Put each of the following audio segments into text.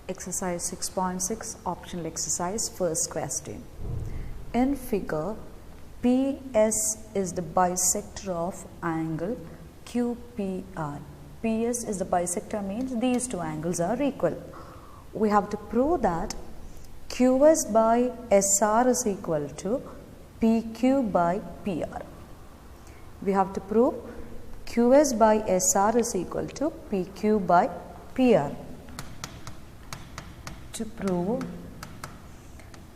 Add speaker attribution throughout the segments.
Speaker 1: Exercise 6.6 optional exercise, first question. In figure, PS is the bisector of angle QPR. PS is the bisector means these two angles are equal. We have to prove that QS by SR is equal to PQ by PR. We have to prove QS by SR is equal to PQ by PR. To prove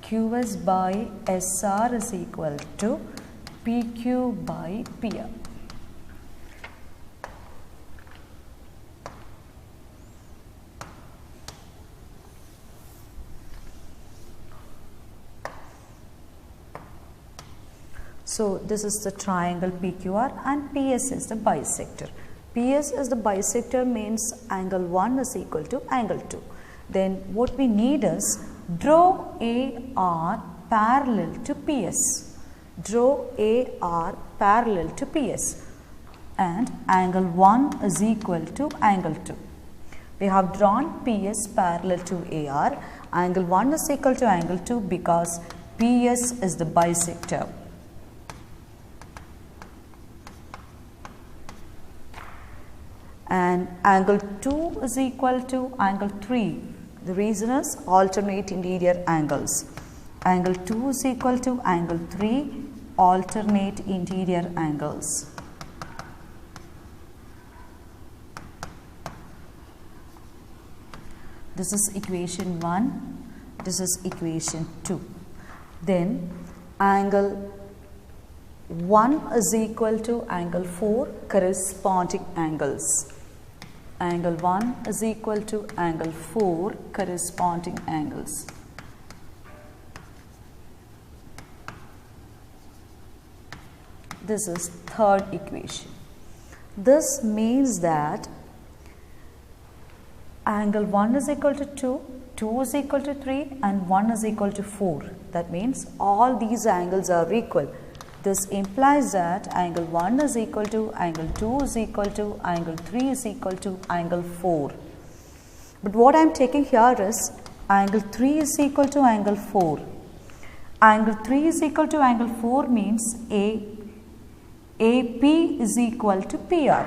Speaker 1: QS by SR is equal to PQ by PR. So this is the triangle PQR and PS is the bisector. PS is the bisector means angle 1 is equal to angle 2. Then what we need is draw AR parallel to PS. Draw AR parallel to PS and angle 1 is equal to angle 2. We have drawn PS parallel to AR. Angle 1 is equal to angle 2 because PS is the bisector. And angle 2 is equal to angle 3. The reason is alternate interior angles. Angle 2 is equal to angle 3, alternate interior angles. This is equation 1, this is equation 2. Then angle 1 is equal to angle 4, corresponding angles. Angle 1 is equal to angle 4, corresponding angles. This is third equation. This means that angle 1 is equal to 2, 2 is equal to 3 and 1 is equal to 4. That means all these angles are equal. This implies that angle 1 is equal to angle 2 is equal to angle 3 is equal to angle 4. But what I am taking here is angle 3 is equal to angle 4. Angle 3 is equal to angle 4 means AP is equal to PR.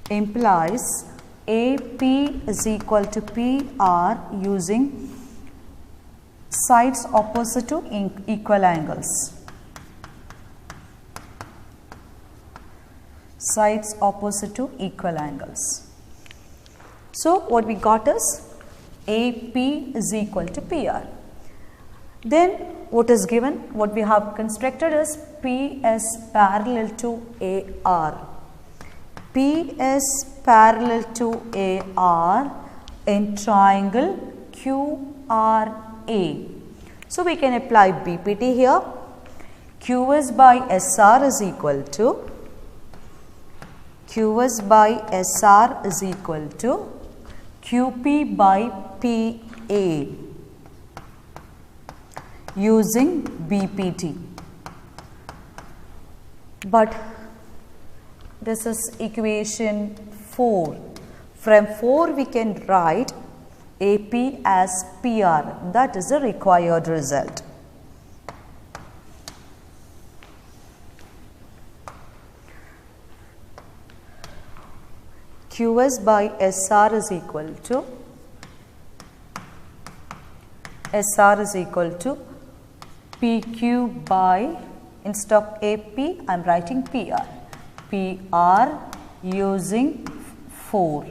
Speaker 1: Implies AP is equal to PR using sides opposite to equal angles. Sides opposite to equal angles. So what we got is AP is equal to PR. Then what is given, what we have constructed is PS parallel to AR. PS parallel to AR in triangle QRA. So we can apply BPT here. QS by SR is equal to QS by SR is equal to QP by PA using BPT. But this is equation 4. From 4 we can write AP as PR. That is the required result. QS by SR is equal to PQ by, instead of AP I am writing PR. PR using 4.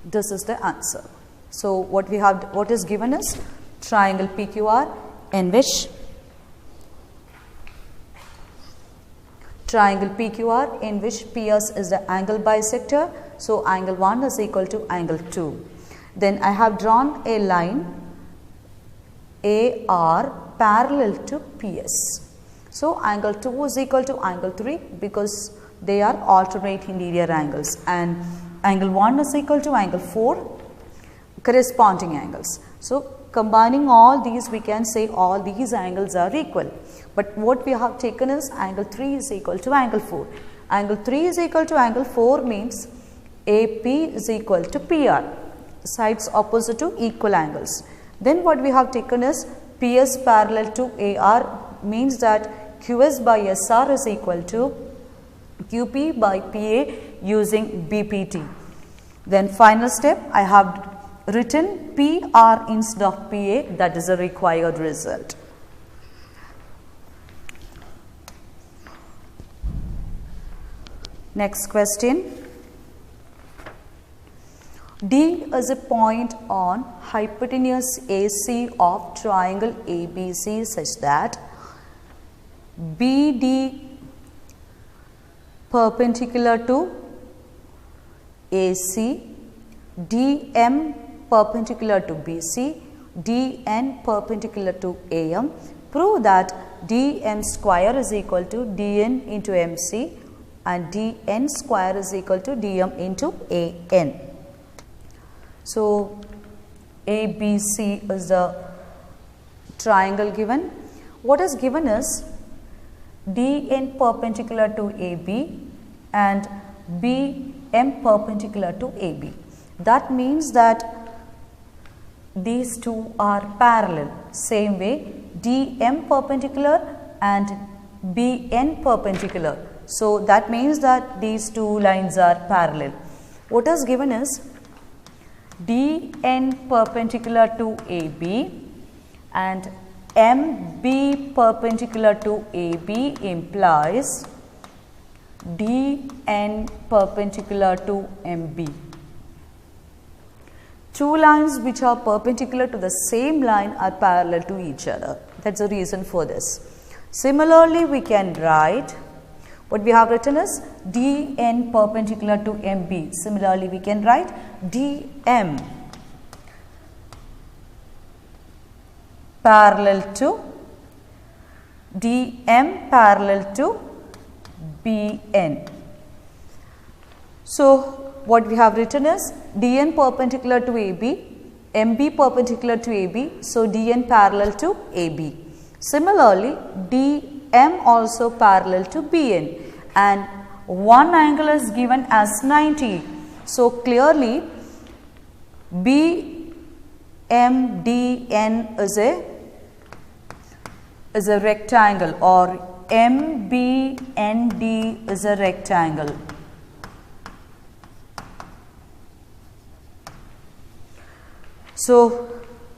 Speaker 1: This is the answer. So what we have, what is given is triangle PQR in which PS is the angle bisector. So angle 1 is equal to angle 2. Then I have drawn a line AR parallel to PS. So angle 2 is equal to angle 3 because they are alternate interior angles, and angle 1 is equal to angle 4, corresponding angles. So combining all these, we can say all these angles are equal. But what we have taken is angle 3 is equal to angle 4. Angle 3 is equal to angle 4 means AP is equal to PR, sides opposite to equal angles. Then what we have taken is PS parallel to AR, means that QS by SR is equal to QP by PA using BPT. Then final step, I have written PR instead of PA, that is a required result. Next question. D is a point on hypotenuse AC of triangle ABC such that BD perpendicular to AC, DM perpendicular to BC, DN perpendicular to AM. Prove that DM square is equal to DN into MC and DN square is equal to DM into AN. So, ABC is the triangle given. What is given is DN perpendicular to AB and BM perpendicular to AB. That means that these two are parallel. Same way, DM perpendicular and BN perpendicular. So, that means that these two lines are parallel. What is given is DN perpendicular to AB and MB perpendicular to AB implies DN perpendicular to MB. Two lines which are perpendicular to the same line are parallel to each other. That is the reason for this. Similarly, we can write what we have written is DN perpendicular to MB. Similarly, we can write DM parallel to BN. So, what we have written is DN perpendicular to AB, MB perpendicular to AB. So, DN parallel to AB. Similarly, DM also parallel to BN and one angle is given as 90. So, clearly BMDN is a rectangle or MBND is a rectangle. So,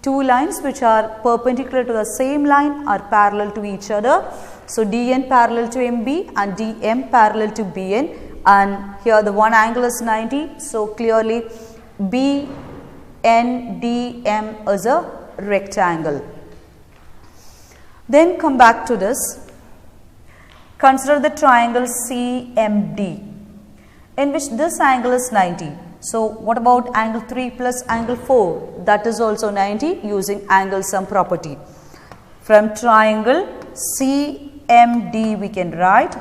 Speaker 1: two lines which are perpendicular to the same line are parallel to each other. So, DN parallel to MB and DM parallel to BN, and here the one angle is 90. So, clearly BNDM is a rectangle. Then come back to this. Consider the triangle CMD in which this angle is 90. So, what about angle 3 plus angle 4? That is also 90 using angle sum property. From triangle CMD we can write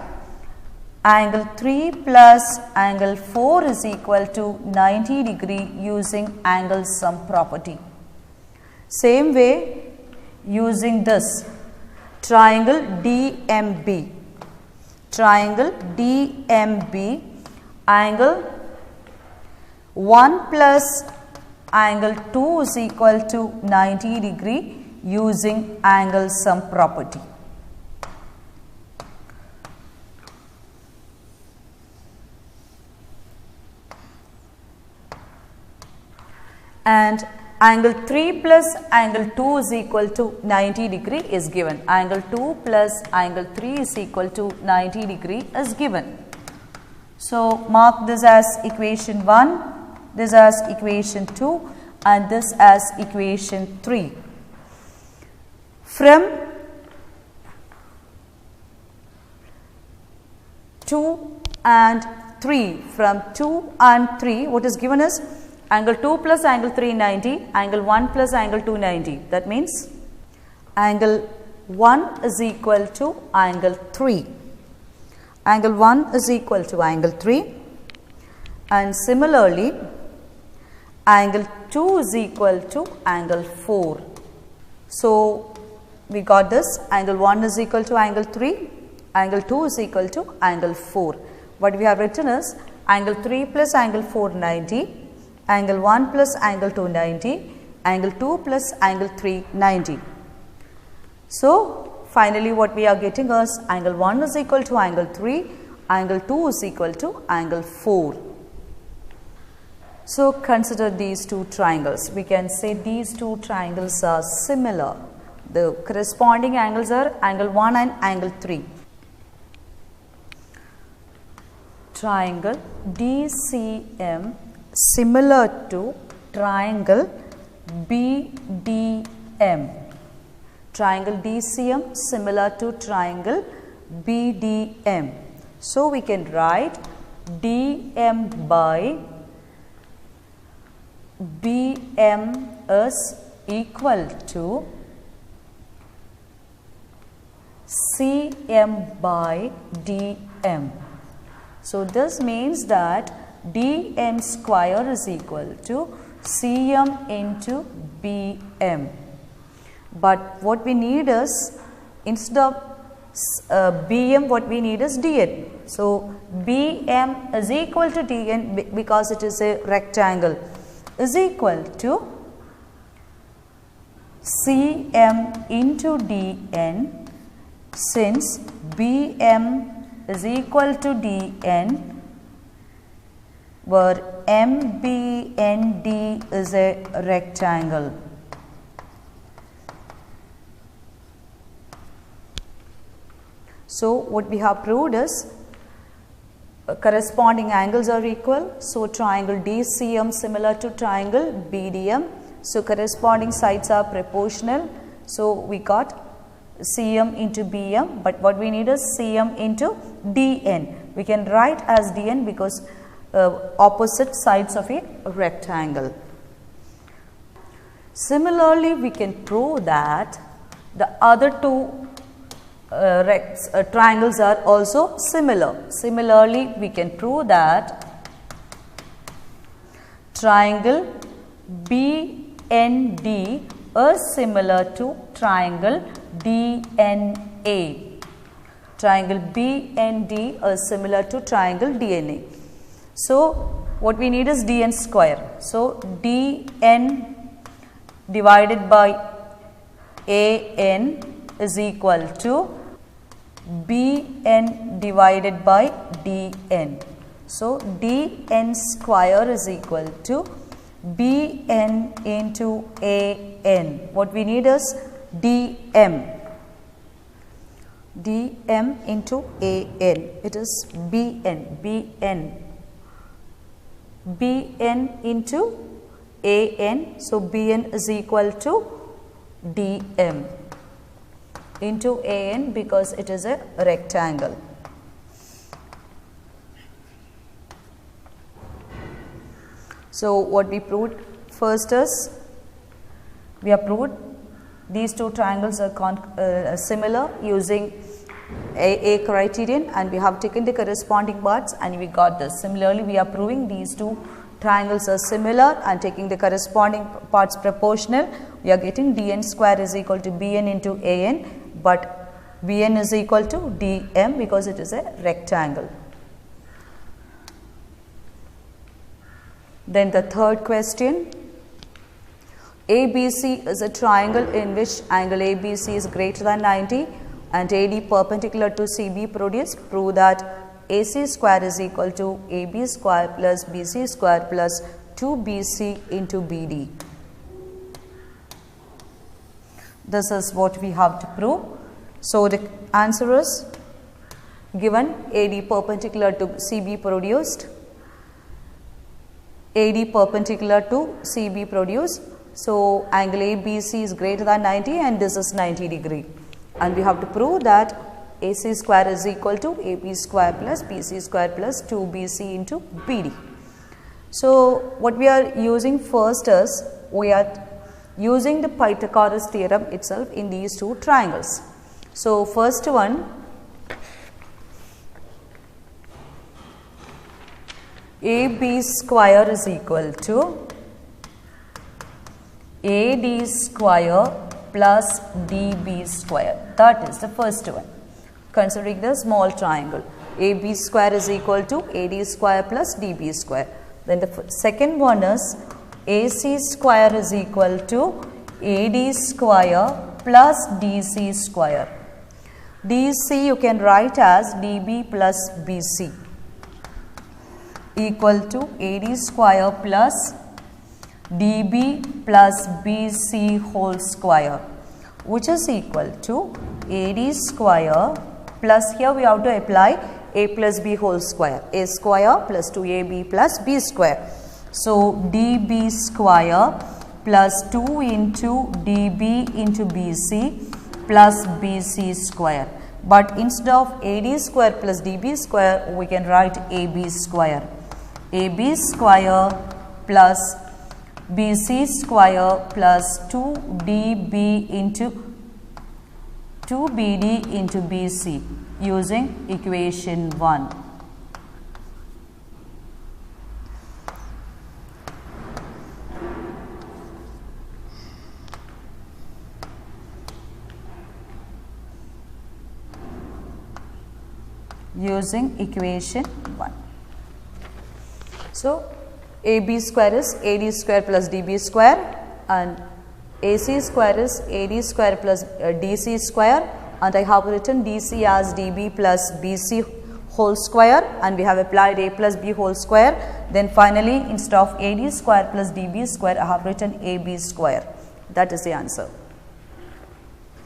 Speaker 1: angle 3 plus angle 4 is equal to 90 degree using angle sum property. Same way using this triangle DMB. Triangle DMB, angle 1 plus angle 2 is equal to 90 degree using angle sum property. And angle 3 plus angle 2 is equal to 90 degree is given. Angle 2 plus angle 3 is equal to 90 degree is given. So, mark this as equation 1, this as equation 2 and this as equation 3. From 2 and 3, from 2 and 3 what is given is angle 2 plus angle 3 90, angle 1 plus angle 2 90. That means angle 1 is equal to angle 3. Angle 1 is equal to angle 3 and similarly angle 2 is equal to angle 4. So, we got this angle 1 is equal to angle 3, angle 2 is equal to angle 4. What we have written is angle 3 plus angle 4 90, angle 1 plus angle 2 90, angle 2 plus angle 3 90. So, finally what we are getting is angle 1 is equal to angle 3, angle 2 is equal to angle 4. So, consider these two triangles. We can say these two triangles are similar. The corresponding angles are angle 1 and angle 3. Triangle DCM similar to triangle BDM. Triangle DCM similar to triangle BDM. So, we can write DM by BM is equal to CM by DM. So, this means that DM square is equal to CM into BM. But what we need is, instead of BM, what we need is DN. So, BM is equal to DN because it is a rectangle, is equal to CM into DN, since BM is equal to DN, where MBND is a rectangle. So, what we have proved is corresponding angles are equal. So, triangle DCM similar to triangle BDM. So, corresponding sides are proportional. So, we got CM into BM, but what we need is CM into DN. We can write as DN because opposite sides of a rectangle. Similarly, we can prove that the other two triangles are also similar. Similarly, we can prove that triangle BND is similar to triangle DNA. Triangle BND is similar to triangle DNA. So, what we need is DN square. So, DN divided by AN is equal to BN divided by DN. So, DN square is equal to BN into AN. What we need is DM. DM into AN. It is BN into AN. So, BN is equal to DM into AN because it is a rectangle. So, what we proved first is, we have proved these two triangles are similar using a criterion, and we have taken the corresponding parts and we got this. Similarly, we are proving these two triangles are similar and taking the corresponding parts proportional. We are getting DN square is equal to BN into AN, but BN is equal to DM because it is a rectangle. Then the third question, ABC is a triangle in which angle ABC is greater than 90 and AD perpendicular to CB produce. Prove that AC square is equal to AB square plus BC square plus 2BC into BD. This is what we have to prove. So, the answer is given, AD perpendicular to CB produced, AD perpendicular to CB produced. So, angle ABC is greater than 90 and this is 90 degree, and we have to prove that AC square is equal to AB square plus BC square plus 2BC into BD. So, what we are using first is, we are using the Pythagoras theorem itself in these two triangles. So, first one, AB square is equal to AD square plus DB square. That is the first one, considering the small triangle. AB square is equal to AD square plus DB square. Then the second one is AC square is equal to AD square plus DC square. DC you can write as DB plus BC equal to AD square plus DB plus BC whole square, which is equal to AD square plus, here we have to apply A plus B whole square, A square plus 2AB plus B square. So DB square plus 2 into DB into BC plus BC square. But instead of AD square plus DB square, we can write AB square. AB square plus BC square plus 2DB into 2BD into BC using equation 1. Using equation 1. So AB square is AD square plus DB square and AC square is AD square plus DC square, and I have written DC as DB plus BC whole square, and we have applied A plus B whole square. Then finally instead of AD square plus DB square, I have written AB square. That is the answer.